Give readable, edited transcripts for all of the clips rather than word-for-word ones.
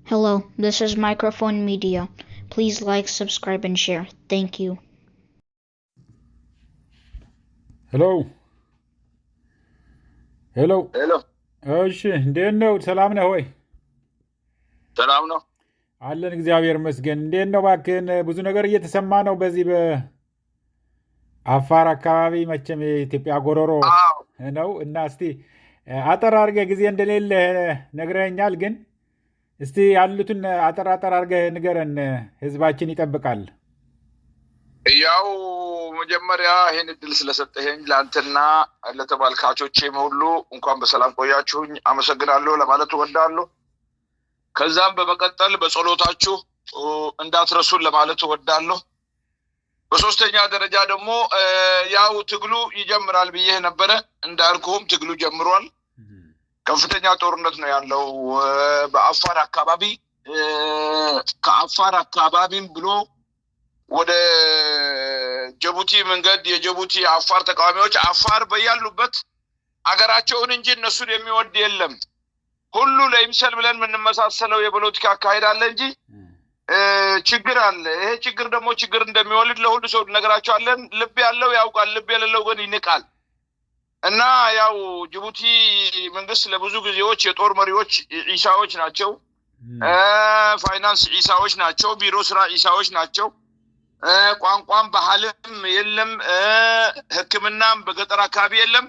Hello, this is Microphone Media. Please like, subscribe, and share. Thank you. Hello. ሄሎ እሺ እንዴት ነው? ሰላም ነህ ወይ? ሰላም ነው አለን እግዚአብሔር ይመስገን። እንዴት ነው? እባክህን ብዙ ነገር እየተሰማ ነው በዚህ በአፋር አካባቢ። መቼም የኢትዮጵያ ጎሮሮ ነው እና እስቲ አጠር አድርገህ ጊዜ እንደሌለ ነግረኸኛል፣ ግን እስቲ ያሉትን አጠር አድርገህ ንገረን፣ ህዝባችን ይጠብቃል። ያው መጀመሪያ ይሄን እድል ስለሰጠኸኝ ለአንተና ለተመልካቾቼም ሁሉ እንኳን በሰላም ቆያችሁኝ አመሰግናለሁ ለማለት እወዳለሁ። ከዛም በመቀጠል በጸሎታችሁ እንዳትረሱን ለማለት እወዳለሁ። በሶስተኛ ደረጃ ደግሞ ያው ትግሉ ይጀምራል ብዬ ነበረ፣ እንዳልኩህም ትግሉ ጀምሯል። ከፍተኛ ጦርነት ነው ያለው በአፋር አካባቢ። ከአፋር አካባቢም ብሎ ወደ ጅቡቲ መንገድ የጅቡቲ አፋር ተቃዋሚዎች አፋር በያሉበት አገራቸውን እንጂ እነሱን የሚወድ የለም። ሁሉ ለይምሰል ብለን የምንመሳሰለው የፖለቲካ አካሄድ አለ እንጂ ችግር አለ። ይሄ ችግር ደግሞ ችግር እንደሚወልድ ለሁሉ ሰው ነገራቸዋለን። ልብ ያለው ያውቃል፣ ልብ የሌለው ግን ይንቃል። እና ያው ጅቡቲ መንግስት ለብዙ ጊዜዎች የጦር መሪዎች ኢሳዎች ናቸው፣ ፋይናንስ ኢሳዎች ናቸው፣ ቢሮ ስራ ኢሳዎች ናቸው። ቋንቋም ባህልም የለም፣ ሕክምናም በገጠር አካባቢ የለም።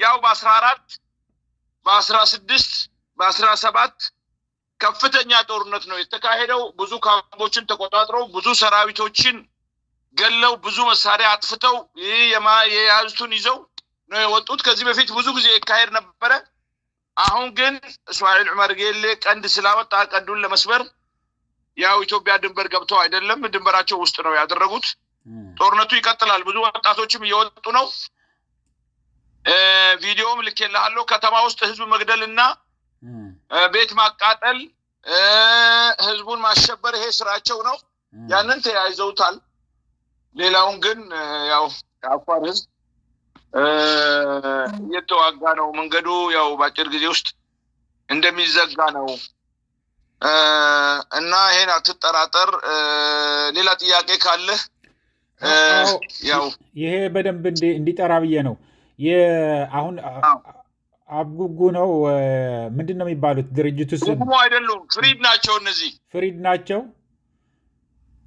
ያው በ14 በ16 በ17 ከፍተኛ ጦርነት ነው የተካሄደው። ብዙ ካምፖችን ተቆጣጥረው ብዙ ሰራዊቶችን ገለው ብዙ መሳሪያ አጥፍተው የያዙትን ይዘው ነው የወጡት። ከዚህ በፊት ብዙ ጊዜ ይካሄድ ነበረ። አሁን ግን እስማኤል ዑመር ጌሌ ቀንድ ስላወጣ ቀንዱን ለመስበር ያው ኢትዮጵያ ድንበር ገብተው አይደለም ድንበራቸው ውስጥ ነው ያደረጉት። ጦርነቱ ይቀጥላል። ብዙ ወጣቶችም እየወጡ ነው። ቪዲዮም ልኬልሃለሁ። ከተማ ውስጥ ህዝብ መግደልና ቤት ማቃጠል፣ ህዝቡን ማሸበር ይሄ ስራቸው ነው። ያንን ተያይዘውታል። ሌላውን ግን ያው የአፋር ህዝብ እየተዋጋ ነው። መንገዱ ያው በአጭር ጊዜ ውስጥ እንደሚዘጋ ነው እና ይሄን አትጠራጠር። ሌላ ጥያቄ ካለ ያው ይሄ በደንብ እንዲጠራ ብዬ ነው። አሁን አብጉጉ ነው ምንድን ነው የሚባሉት? ድርጅቱ ስም ጉጉሞ አይደሉም፣ ፍሪድ ናቸው። እነዚህ ፍሪድ ናቸው፣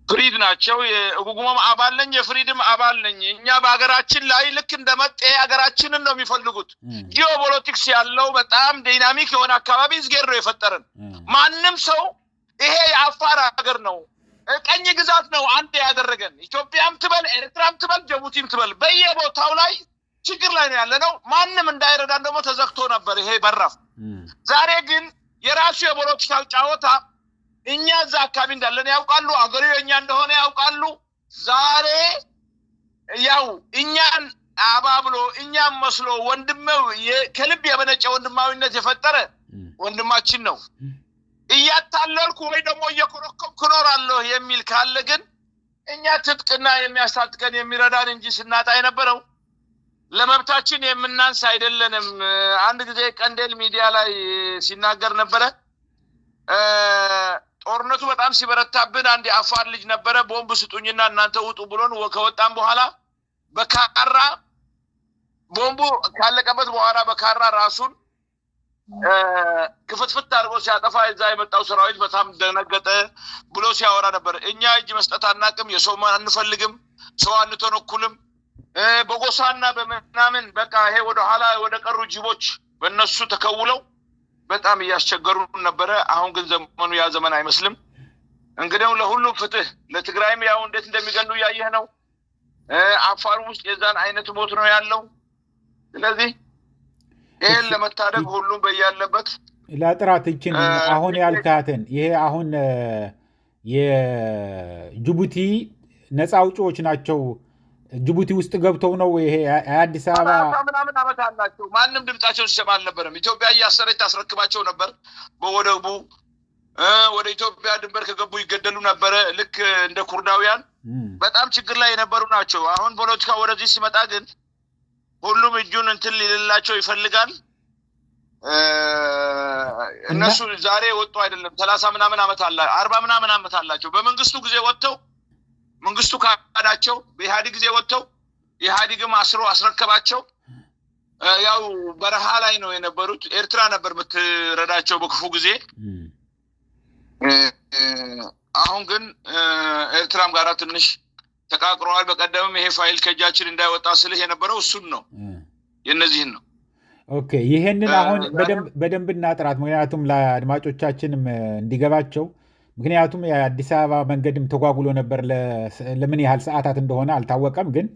ፍሪድ ናቸው። የጉጉሞም አባል ነኝ፣ የፍሪድም አባል ነኝ። እኛ በሀገራችን ላይ ልክ እንደመጤ ሀገራችንን ነው የሚፈልጉት። ጂኦፖለቲክስ ያለው በጣም ዳይናሚክ የሆነ አካባቢ ዝጌር ነው የፈጠረን። ማንም ሰው ይሄ የአፋር ሀገር ነው፣ ቀኝ ግዛት ነው አንድ ያደረገን። ኢትዮጵያም ትበል ኤርትራም ትበል ጅቡቲም ትበል በየቦታው ላይ ችግር ላይ ነው ያለ ነው። ማንም እንዳይረዳን ደግሞ ተዘግቶ ነበር ይሄ በራፍ። ዛሬ ግን የራሱ የፖለቲካል ጫወታ እኛ እዛ አካባቢ እንዳለን ያውቃሉ፣ አገሩ የኛ እንደሆነ ያውቃሉ። ዛሬ ያው እኛን አባብሎ እኛም መስሎ ወንድመው ከልብ የመነጨ ወንድማዊነት የፈጠረ ወንድማችን ነው። እያታለልኩ ወይ ደግሞ እየኮረኮምኩ እኖራለሁ የሚል ካለ ግን እኛ ትጥቅና የሚያስታጥቀን የሚረዳን እንጂ ስናጣ የነበረው ለመብታችን የምናንስ አይደለንም። አንድ ጊዜ ቀንዴል ሚዲያ ላይ ሲናገር ነበረ። ጦርነቱ በጣም ሲበረታብን አንድ የአፋር ልጅ ነበረ፣ ቦምብ ስጡኝና እናንተ ውጡ ብሎን ከወጣን በኋላ በካራ ቦምቡ ካለቀበት በኋላ በካራ ራሱን ክፍትፍት አድርጎ ሲያጠፋ እዛ የመጣው ሰራዊት በጣም ደነገጠ ብሎ ሲያወራ ነበር። እኛ እጅ መስጠት አናቅም፣ የሰው አንፈልግም፣ ሰው አንተነኩልም። በጎሳና በምናምን በቃ ይሄ ወደ ኋላ ወደ ቀሩ ጅቦች በእነሱ ተከውለው በጣም እያስቸገሩ ነበረ። አሁን ግን ዘመኑ ያ ዘመን አይመስልም። እንግዲህ ለሁሉም ፍትህ፣ ለትግራይም ያው እንዴት እንደሚገሉ ያየህ ነው። አፋር ውስጥ የዛን አይነት ሞት ነው ያለው። ስለዚህ ይሄን ለመታደግ ሁሉም በያለበት ለጥራት ይችን አሁን ያልካትን ይሄ አሁን የጅቡቲ ነፃ አውጪዎች ናቸው ጅቡቲ ውስጥ ገብተው ነው ይሄ አዲስ አበባ ምናምን አመት አላቸው። ማንም ድምጻቸውን ሲሰማ አልነበረም። ኢትዮጵያ እያሰረች ታስረክባቸው ነበር። በወደቡ ወደ ኢትዮጵያ ድንበር ከገቡ ይገደሉ ነበረ፣ ልክ እንደ ኩርዳውያን። በጣም ችግር ላይ የነበሩ ናቸው። አሁን ፖለቲካ ወደዚህ ሲመጣ ግን ሁሉም እጁን እንትን ሊልላቸው ይፈልጋል። እነሱ ዛሬ ወጡ አይደለም 30 ምናምን አመት አላ 40 ምናምን አመት አላቸው በመንግስቱ ጊዜ ወጥተው መንግስቱ ካዳቸው በኢህአዴግ ጊዜ ወጥተው ኢህአዴግም አስረከባቸው ያው በረሃ ላይ ነው የነበሩት ኤርትራ ነበር ምትረዳቸው በክፉ ጊዜ አሁን ግን ኤርትራም ጋራ ትንሽ ተቃቅረዋል በቀደምም ይሄ ፋይል ከጃችን እንዳይወጣ ስለህ የነበረው እሱን ነው የነዚህን ነው ኦኬ ይሄንን አሁን በደንብ እናጥራት ምክንያቱም ለአድማጮቻችንም እንዲገባቸው ምክንያቱም የአዲስ አበባ መንገድም ተጓጉሎ ነበር ለምን ያህል ሰዓታት እንደሆነ አልታወቀም ግን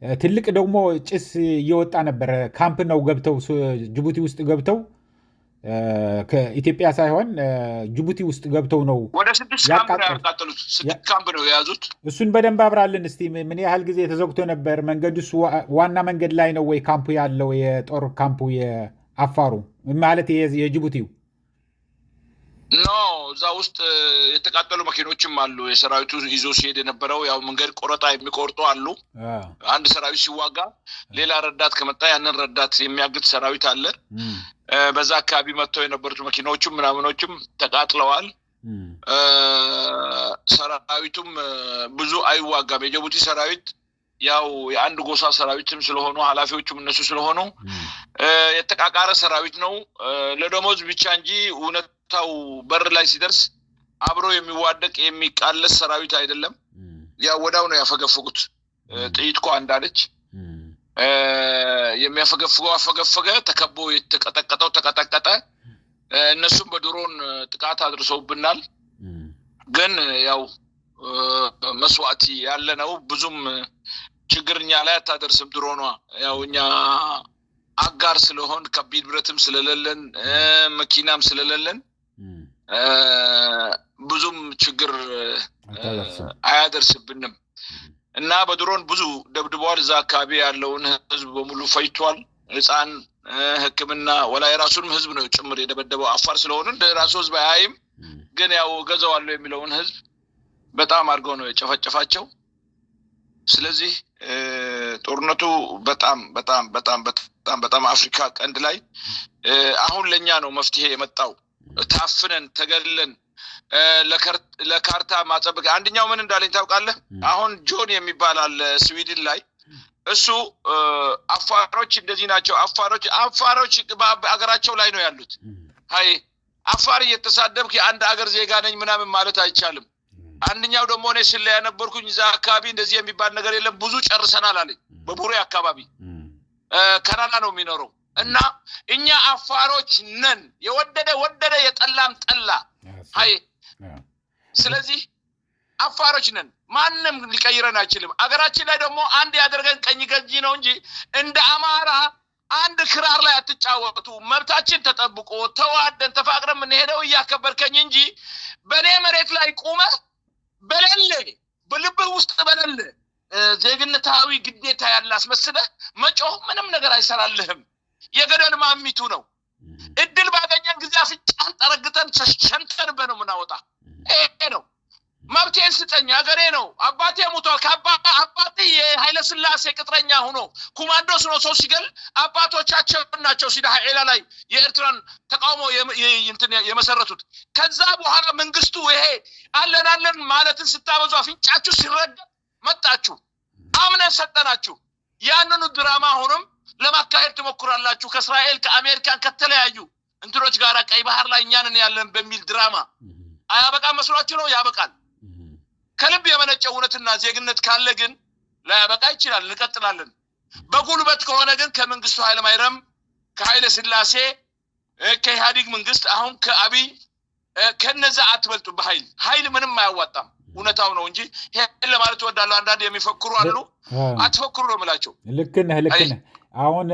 ትልቅ ደግሞ ጭስ እየወጣ ነበር ካምፕ ነው ገብተው ጅቡቲ ውስጥ ገብተው ከኢትዮጵያ ሳይሆን ጅቡቲ ውስጥ ገብተው ነው ወደ 6 ካምፕ ያቃጠሉት 6 ካምፕ ነው የያዙት እሱን በደንብ አብራልን እስቲ ምን ያህል ጊዜ ተዘግቶ ነበር መንገዱስ ዋና መንገድ ላይ ነው ወይ ካምፑ ያለው የጦር ካምፑ የአፋሩ ማለት የጅቡቲው ኖ እዛ ውስጥ የተቃጠሉ መኪኖችም አሉ የሰራዊቱ ይዞ ሲሄድ የነበረው ያው መንገድ ቆረጣ የሚቆርጡ አሉ አንድ ሰራዊት ሲዋጋ ሌላ ረዳት ከመጣ ያንን ረዳት የሚያግት ሰራዊት አለ በዛ አካባቢ መጥተው የነበሩት መኪኖችም ምናምኖችም ተቃጥለዋል ሰራዊቱም ብዙ አይዋጋም የጅቡቲ ሰራዊት ያው የአንድ ጎሳ ሰራዊትም ስለሆኑ ኃላፊዎቹም እነሱ ስለሆኑ የተቃቃረ ሰራዊት ነው ለደሞዝ ብቻ እንጂ እውነታው በር ላይ ሲደርስ አብሮ የሚዋደቅ የሚቃለስ ሰራዊት አይደለም ያው ወዳው ነው ያፈገፈጉት ጥይት እኮ አንዳለች የሚያፈገፍገው አፈገፈገ ተከቦ የተቀጠቀጠው ተቀጠቀጠ እነሱም በድሮን ጥቃት አድርሰውብናል ግን ያው መስዋዕቲ ያለ ነው ብዙም ችግርኛ ላይ አታደርስም ድሮኗ ያው እኛ አጋር ስለሆን ከቢድ ብረትም ስለሌለን መኪናም ስለሌለን ብዙም ችግር አያደርስብንም እና በድሮን ብዙ ደብድበዋል እዛ አካባቢ ያለውን ህዝብ በሙሉ ፈይቷል ህፃን ህክምና ወላ የራሱንም ህዝብ ነው ጭምር የደበደበው አፋር ስለሆነ እንደራሱ ህዝብ አያይም ግን ያው ገዛዋለሁ የሚለውን ህዝብ በጣም አድርገው ነው የጨፈጨፋቸው ስለዚህ ጦርነቱ በጣም አፍሪካ ቀንድ ላይ አሁን ለኛ ነው መፍትሄ የመጣው ታፍነን ተገለለን ለካርታ ማጸበቅ አንደኛው ምን እንዳለኝ ታውቃለህ አሁን ጆን የሚባል አለ ስዊድን ላይ እሱ አፋሮች እንደዚህ ናቸው አፋሮች በአገራቸው ላይ ነው ያሉት ሃይ አፋር እየተሳደብክ የአንድ አገር ዜጋ ነኝ ምናምን ማለት አይቻልም አንደኛው ደግሞ እኔ ስለያ ነበርኩኝ እዛ አካባቢ እንደዚህ የሚባል ነገር የለም ብዙ ጨርሰናል አለኝ በቡሬ አካባቢ ካናዳ ነው የሚኖረው እና እኛ አፋሮች ነን የወደደ የጠላም ጠላ ሃይ ስለዚህ አፋሮች ነን ማንንም ሊቀይረን አይችልም አገራችን ላይ ደግሞ አንድ ያደርገን ቀኝ ገጂ ነው እንጂ እንደ አማራ አንድ ክራር ላይ አትጫወቱ መብታችን ተጠብቆ ተዋደን ተፋቅረን ምን ሄደው ያከበርከኝ እንጂ በኔ መሬት ላይ ቆመ በለለ በልብ ውስጥ በለለ ዜግነታዊ ግዴታ ያላስ መስለ መጮህ ምንም ነገር አይሰራልህም የገደል ማሚቱ ነው እድል ባገኘን ጊዜ አፍጫን ጠረግተን ሸንተን በነው ምናወጣ ይሄ ነው መብቴን ስጠኝ አገሬ ነው አባቴ ሞቷል አባቴ የኃይለ ሥላሴ ቅጥረኛ ሆኖ ኮማንዶስ ነው ሰው ሲገል አባቶቻቸው ናቸው ሲዳ ኃይላ ላይ የኤርትራን ተቃውሞ የመሰረቱት ከዛ በኋላ መንግስቱ ይሄ አለናለን ማለትን ስታበዙ አፍንጫችሁ ሲረዳ መጣችሁ አምነን ሰጠናችሁ ያንኑ ድራማ ሆኖም ለማካሄድ ተሞክራላችሁ ከእስራኤል ከአሜሪካን ከተለያዩ እንትሮች ጋር ቀይ ባህር ላይ እኛንን ያለን በሚል ድራማ አያበቃ መስሏችሁ ነው ያበቃል ከልብ የመነጨ እውነትና ዜግነት ካለ ግን ላያበቃ ይችላል እንቀጥላለን በጉልበት ከሆነ ግን ከመንግስቱ ኃይለ ማርያም ከኃይለ ሥላሴ ከኢህአዴግ መንግስት አሁን ከአብይ ከነዛ አትበልጡ በኃይል ምንም አያዋጣም እውነታው ነው እንጂ ይሄን ለማለት ወዳለው አንዳንድ የሚፈክሩ አሉ አትፈክሩ ነው ማለት ልክ ነህ አሁን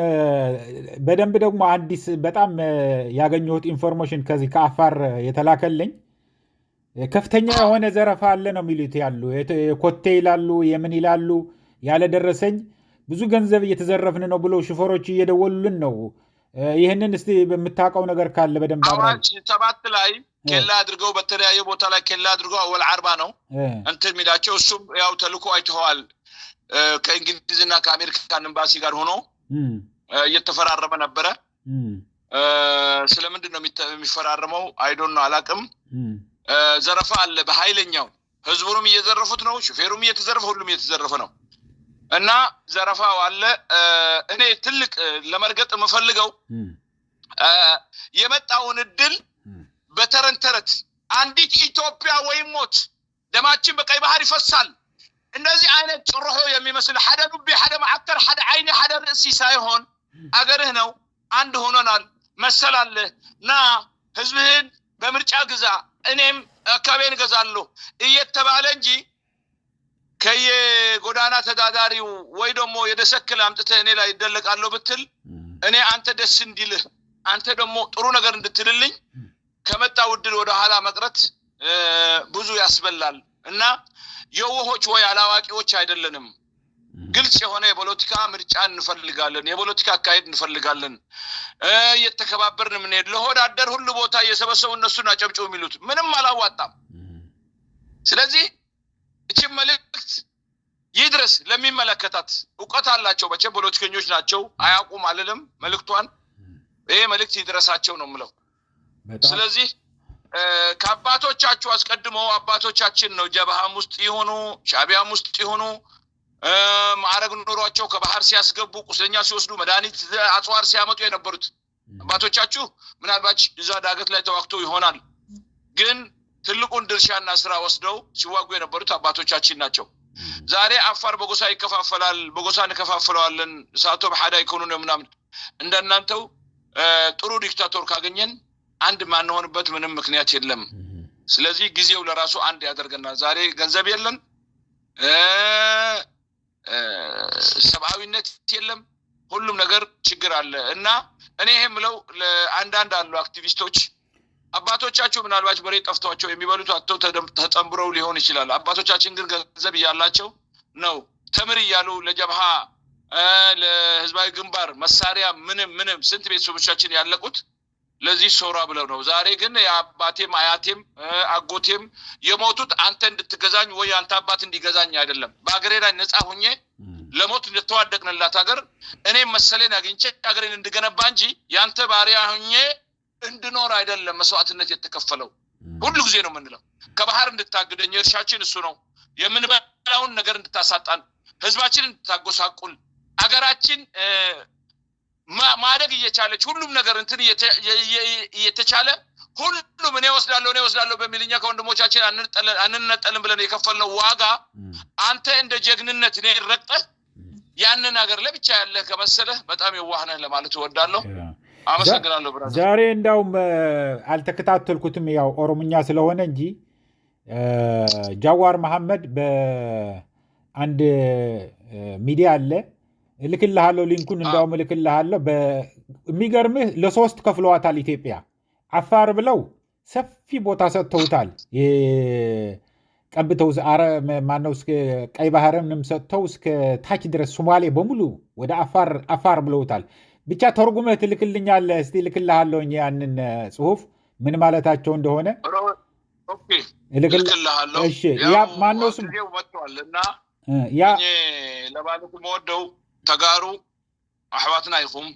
በደንብ ደግሞ አዲስ በጣም ያገኘሁት ኢንፎርሜሽን ከዚህ ከአፋር የተላከልኝ ከፍተኛ የሆነ ዘረፋ አለ ነው የሚሉት ያሉ ኮቴ ይላሉ የምን ይላሉ ያለ ደረሰኝ ብዙ ገንዘብ እየተዘረፍን ነው ብሎ ሹፌሮች እየደወሉልን ነው ይሄንን እስቲ በመታቀው ነገር ካለ በደንብ አዋጅ 7 ላይ ከላ አድርገው በተለያየ ቦታ ላይ ከላ አድርገው አወል 40 ነው እንትን ሚላቸው እሱም ያው ተልኮ አይተዋል ከእንግሊዝና ከአሜሪካን ኤምባሲ ጋር ሆኖ እየተፈራረመ ነበር ስለምንድን ነው የሚፈራረመው አይዶን ነው አላቅም ዘረፋ አለ በኃይለኛው ህዝቡንም እየዘረፉት ነው ሹፌሩም እየተዘረፈ ሁሉም እየተዘረፈ ነው እና ዘረፋው አለ እኔ ትልቅ ለመርገጥ መፈልገው የመጣውን እድል በተረንተረት አንዲት ኢትዮጵያ ወይ ሞት ደማችን በቀይ ባህር ይፈሳል እነዚህ አይነት ጭሮሆ የሚመስል ሐደ ዱብ ሐደ ማዕከር ሐደ አይኒ ሐደ ርዕሲ ሳይሆን አገርህ ነው አንድ ሆነናል መሰላለ ና ህዝብህን በምርጫ ግዛ እኔም አካባቢን ገዛለሁ እየተባለ እንጂ ከየጎዳና ተዳዳሪው ወይ ደግሞ የደሰክል አምጥተህ እኔ ላይ ይደለቃለሁ ብትል እኔ አንተ ደስ እንዲልህ አንተ ደግሞ ጥሩ ነገር እንድትልልኝ ከመጣው እድል ወደ ኋላ መቅረት ብዙ ያስበላል እና የውሆች ወይ አላዋቂዎች አይደለንም ግልጽ የሆነ የፖለቲካ ምርጫ እንፈልጋለን የፖለቲካ አካሄድ እንፈልጋለን የተከባበርን ምን ሄድ ለሆዳደር ሁሉ ቦታ የሰበሰቡ እነሱና ጨብጨው የሚሉት ምንም አላዋጣም ስለዚህ እቺ መልእክት ይድረስ ለሚመለከታት ዕውቀት አላቸው በቸ ፖለቲከኞች ናቸው አያውቁም አይደለም መልእክቷን ይሄ መልእክት ይድረሳቸው ነው ምለው ስለዚህ ከአባቶቻችሁ አስቀድመው አባቶቻችን ነው ጀብሃም ውስጥ ይሆኑ ሻቢያም ውስጥ ይሆኑ ማዕረግ ኑሯቸው ከባህር ሲያስገቡ ቁስለኛ ሲወስዱ መድኃኒት አጽዋር ሲያመጡ የነበሩት አባቶቻችሁ ምናልባት እዛ ዳገት ላይ ተዋክተው ይሆናል ግን ትልቁን ድርሻና ስራ ወስደው ሲዋጉ የነበሩት አባቶቻችን ናቸው ዛሬ አፋር በጎሳ ይከፋፈላል በጎሳ እንከፋፈለዋለን ሳቶ በሐዳ ይኮኑ ነው ምናምን እንደናንተው ጥሩ ዲክታቶር ካገኘን አንድ ማን ሆነበት ምንም ምክንያት የለም ስለዚህ ጊዜው ለራሱ አንድ ያደርገናል ዛሬ ገንዘብ የለም ሰብአዊነት የለም ሁሉም ነገር ችግር አለ እና እኔ ይሄም ብለው ለአንዳንድ አሉ አክቲቪስቶች አባቶቻችሁ ምናልባት በሬ ጠፍቷቸው የሚበሉት አጥተው ተጠምብረው ሊሆን ይችላል አባቶቻችን ግን ገንዘብ ያላቸው ነው ተምር ይያሉ ለጀብሃ ለህዝባዊ ግንባር መሳሪያ ምንም ስንት ቤተሰቦቻችን ያለቁት ለዚህ ሶራ ብለው ነው ዛሬ ግን ያባቴም አያቴም አጎቴም የሞቱት አንተ እንድትገዛኝ ወይ አንተ አባት እንዲገዛኝ አይደለም በአገሬ ላይ ነፃ ሆኜ ለሞት እንደተዋደቅንላት ሀገር እኔም መሰለኝ አግኝቼ ሀገሬን እንድገነባ እንጂ ያንተ ባሪያ ሆኜ እንድኖር አይደለም መስዋዕትነት የተከፈለው ሁሉ ጊዜ ነው ምንለው ከባህር እንድታግደኝ እርሻችን እሱ ነው የምንበላውን ነገር እንድታሳጣን ህዝባችንን እንድታጎሳቁል አገራችን ማደግ እየቻለች ሁሉም ነገር እንትን እየተቻለ ሁሉም እኔ ወስዳለሁ በሚልኛ ከወንድሞቻችን አንነጠልን ብለን የከፈልነው ዋጋ አንተ እንደ ጀግንነት እኔ ረቅጠህ ያንን ነገር ለብቻ ያለ ከመሰለ በጣም የዋህነህ ለማለት እወዳለሁ አመሰግናለሁ ብራዘር ዛሬ እንዳውም አልተከታተልኩትም ያው ኦሮምኛ ስለሆነ እንጂ ጃዋር መሐመድ በአንድ ሚዲያ አለ ልክልሃለሁ ሊንኩን እንዳውም ልክልሃለሁ በሚገርምህ ለሶስት ከፍለዋታል ኢትዮጵያ አፋር ብለው ሰፊ ቦታ ሰጥተውታል ቀብተው አረ ማነው እስከ ቀይ ባህርንም ሰጥተው እስከ ታች ድረስ ሶማሌ በሙሉ ወደ አፋር ብለውታል ብቻ ተርጉመህ ትልክልኛለህ እስቲ ልክልሃለሁ ያንን ጽሁፍ ምን ማለታቸው እንደሆነ ኦኬ ልክልሃለሁ እሺ ያ ማነው ስም ወጥቷልና ያ ለባለቱ ሞደው ተጋሩ አህዋትና ይሁን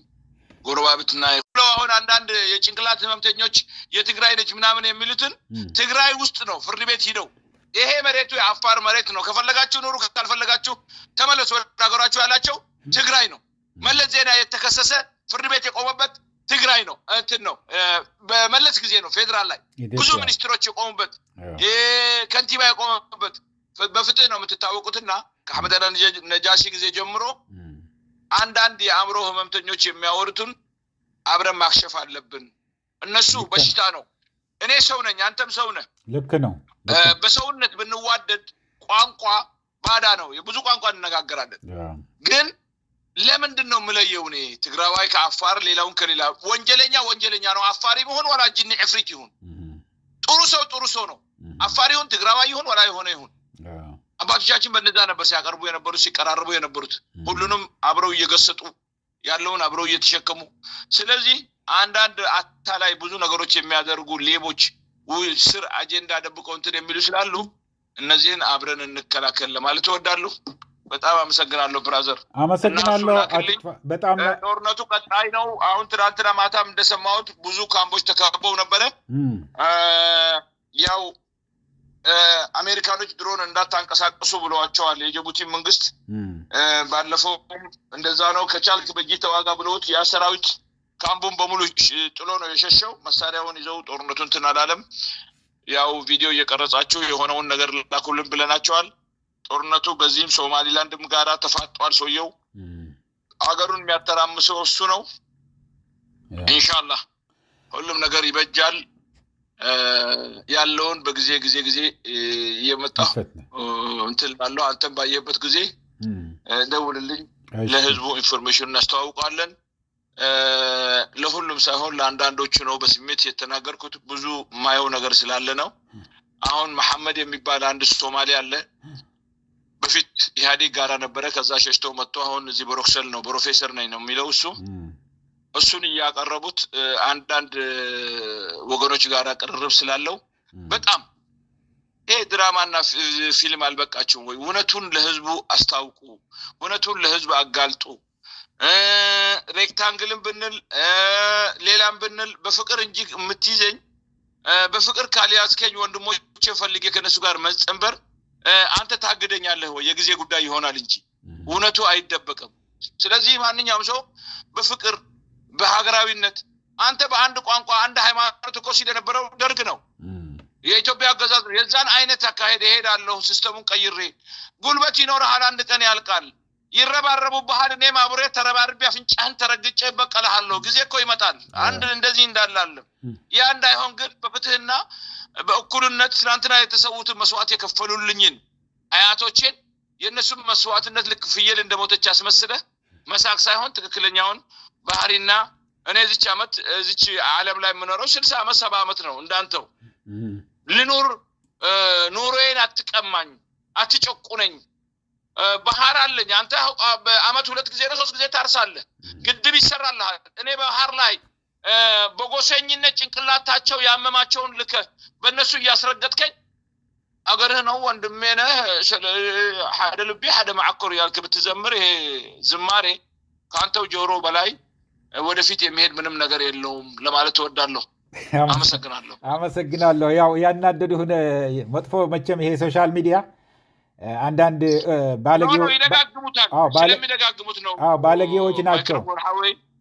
ጎረባብትና ይሁን አሁን አንዳንድ የጭንቅላት ህመምተኞች የትግራይ ልጅ ምናምን የሚሉትን ትግራይ ውስጥ ነው ፍርድ ቤት ሄደው ይሄ መሬቱ የአፋር መሬት ነው ከፈለጋችሁ ኑሩ ካልፈለጋችሁ ተመለሱ ወደ ሀገራችሁ ያላቸው ትግራይ ነው መለስ ዜና የተከሰሰ ፍርድ ቤት የቆመበት ትግራይ ነው እንትን ነው በመለስ ጊዜ ነው ፌደራል ላይ ብዙ ሚኒስትሮች የቆሙበት ከንቲባ የቆሙበት በፍትህ ነው የምትታወቁትና ከአህመድ ነጃሺ ጊዜ ጀምሮ አንዳንድ የአእምሮ ህመምተኞች የሚያወሩትን አብረን ማክሸፍ አለብን እነሱ በሽታ ነው እኔ ሰው ነኝ አንተም ሰው ነህ ልክ ነው በሰውነት ብንዋደድ ቋንቋ ባዳ ነው የብዙ ቋንቋ እንነጋገራለን ግን ለምንድን ነው የምለየው እኔ ትግራዋይ ከአፋር ሌላውን ከሌላ ወንጀለኛ ነው አፋሪ መሆን ወላ ጅኒ አፍሪክ ይሁን ጥሩ ሰው ነው አፋሪ ይሁን ትግራዋይ ይሁን ወላ ይሁን አባቶቻችን በእነዛ ነበር ሲያቀርቡ የነበሩት ሲቀራረቡ የነበሩት ሁሉንም አብረው እየገሰጡ ያለውን አብረው እየተሸከሙ ስለዚህ አንዳንድ አታላይ ብዙ ነገሮች የሚያደርጉ ሌቦች ስር አጀንዳ ደብቀው እንትን የሚሉ ስላሉ እነዚህን አብረን እንከላከል ለማለት እወዳለሁ በጣም አመሰግናለሁ ብራዘር። አመሰግናለሁ። በጣም ጦርነቱ ቀጣይ ነው። አሁን ትናንትና ማታም እንደሰማሁት ብዙ ካምፖች ተከበው ነበረ። ያው አሜሪካኖች ድሮን እንዳታንቀሳቀሱ ብለዋቸዋል የጅቡቲ መንግስት። ባለፈው እንደዛ ነው። ከቻልክ በእጅ ተዋጋ ብለውት ያ ሰራዊት ካምፑን በሙሉ ጥሎ ነው የሸሸው። መሳሪያውን ይዘው ጦርነቱን ትናላለም። ያው ቪዲዮ እየቀረጻችሁ የሆነውን ነገር ላኩልን ብለናቸዋል። ጦርነቱ በዚህም ሶማሊላንድም ጋራ ተፋጧል። ሰውየው አገሩን የሚያተራምሰው እሱ ነው። ኢንሻአላህ ሁሉም ነገር ይበጃል። ያለውን በጊዜ እየመጣ እንትን ባለው አንተም ባየበት ጊዜ ደውልልኝ። ለህዝቡ ኢንፎርሜሽን እናስተዋውቃለን። ለሁሉም ሳይሆን ለአንዳንዶቹ ነው በስሜት የተናገርኩት። ብዙ ማየው ነገር ስላለ ነው። አሁን መሐመድ የሚባል አንድ ሶማሊ አለ። በፊት ኢህአዴግ ጋራ ነበረ። ከዛ ሸሽቶ መጥቶ አሁን እዚህ ብሩክሰል ነው ፕሮፌሰር ነኝ ነው የሚለው እሱ። እሱን እያቀረቡት አንዳንድ ወገኖች ጋራ ቅርርብ ስላለው በጣም ይሄ ድራማና ፊልም አልበቃችሁም ወይ? እውነቱን ለህዝቡ አስታውቁ። እውነቱን ለህዝብ አጋልጡ። ሬክታንግልን ብንል ሌላም ብንል በፍቅር እንጂ የምትይዘኝ በፍቅር ካልያዝከኝ ወንድሞቼ ፈልጌ ከነሱ ጋር መጸንበር አንተ ታግደኛለህ ወይ? የጊዜ ጉዳይ ይሆናል እንጂ እውነቱ አይደበቅም። ስለዚህ ማንኛውም ሰው በፍቅር በሀገራዊነት አንተ በአንድ ቋንቋ አንድ ሃይማኖት እኮ ሲደነበረው ደርግ ነው የኢትዮጵያ አገዛዝ የዛን አይነት አካሄድ እሄዳለሁ ሲስተሙን ቀይሬ ጉልበት ይኖርሃል። አንድ ቀን ያልቃል። ይረባረቡ ባህል እኔ ማብሬ ተረባርቤ አፍንጫህን ተረግጬ በቀልሃለሁ። ጊዜ እኮ ይመጣል። አንድ እንደዚህ እንዳላለ ያ እንዳይሆን ግን በፍትህና በእኩልነት ትናንትና የተሰዉትን መስዋዕት የከፈሉልኝን አያቶቼን የእነሱም መስዋዕትነት ልክ ፍየል እንደሞተች አስመስለህ መሳቅ ሳይሆን ትክክለኛውን ባህሪና እኔ እዚች ዓመት እዚች ዓለም ላይ የምኖረው 60 ዓመት 70 ዓመት ነው። እንዳንተው ልኑር። ኑሮዬን አትቀማኝ፣ አትጨቁነኝ። ባህር አለኝ። አንተ በአመት 2 ጊዜ ነው 3 ጊዜ ታርሳለህ። ግድብ ይሰራልሃል። እኔ ባህር ላይ በጎሰኝነት ጭንቅላታቸው ያመማቸውን ልከ በእነሱ እያስረገጥከኝ አገርህ ነው ወንድሜ ነህ ሐደ ልቤ ሐደ ማዕኮር ያልክ ብትዘምር ይሄ ዝማሬ ካንተው ጆሮ በላይ ወደፊት የሚሄድ ምንም ነገር የለውም ለማለት እወዳለሁ። አመሰግናለሁ። ያው ያናደዱን መጥፎ መቼም ይሄ ሶሻል ሚዲያ አንዳንድ ባለጌዎች ናቸው።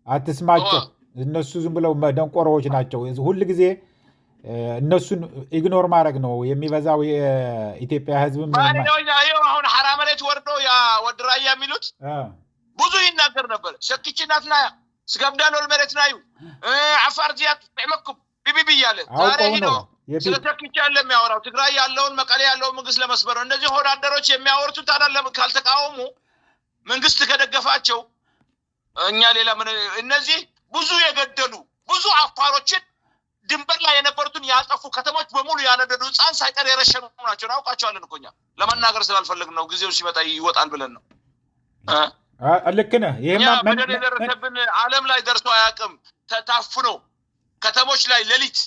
አትስማቸው። እነሱ ዝም ብለው ደንቆሮዎች ናቸው። ሁል ጊዜ እነሱን ኢግኖር ማድረግ ነው የሚበዛው። የኢትዮጵያ ህዝብ አሁን ሐራ መሬት ወርዶ ያ ወድራያ የሚሉት ብዙ ይናገር ነበር። ሸክቺናት ናያ ስጋብዳን ወል መሬት ናዩ አፋር ዚያት ተመኩም ቢቢቢ ያለ ዛሬ ሄዶ ስለተከቻ ለሚያወራው ትግራይ ያለውን መቀሌ ያለውን መንግስት ለመስበር ነው። እነዚህ ሆዳደሮች የሚያወርቱት አይደለም። ካልተቃወሙ መንግስት ከደገፋቸው እኛ ሌላ ምን እነዚህ ብዙ የገደሉ ብዙ አፋሮችን ድንበር ላይ የነበሩትን ያጠፉ ከተሞች በሙሉ ያነደዱ ህፃን ሳይቀር የረሸኑ ናቸው። አውቃቸዋለን እኮ እኛ ለመናገር ስላልፈለግን ነው። ጊዜው ሲመጣ ይወጣል ብለን ነው። ልክ ነህ። ይሄማ በደረሰብን ዓለም ላይ ደርሶ አያውቅም። ተታፍኖ ከተሞች ላይ ሌሊት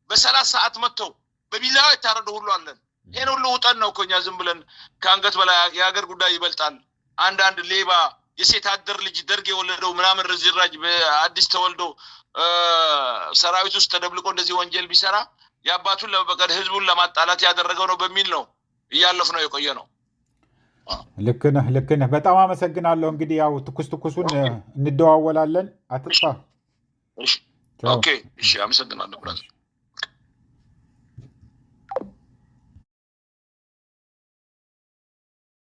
በ30 ሰዓት መጥተው በቢላዋ የታረዱ ሁሉ አለን። ይሄን ሁሉ ውጠን ነው እኮ እኛ ዝም ብለን ከአንገት በላይ የሀገር ጉዳይ ይበልጣል። አንዳንድ ሌባ የሴት አደር ልጅ ደርግ የወለደው ምናምን ርዝራጅ በአዲስ ተወልዶ ሰራዊት ውስጥ ተደብልቆ እንደዚህ ወንጀል ቢሰራ የአባቱን ለመበቀል ህዝቡን ለማጣላት ያደረገው ነው በሚል ነው እያለፍ ነው የቆየ ነው። ልክ ነህ። በጣም አመሰግናለሁ። እንግዲህ ያው ትኩሱን እንደዋወላለን። አትጥፋ። ኦኬ፣ እሺ፣ አመሰግናለሁ ብራዘር።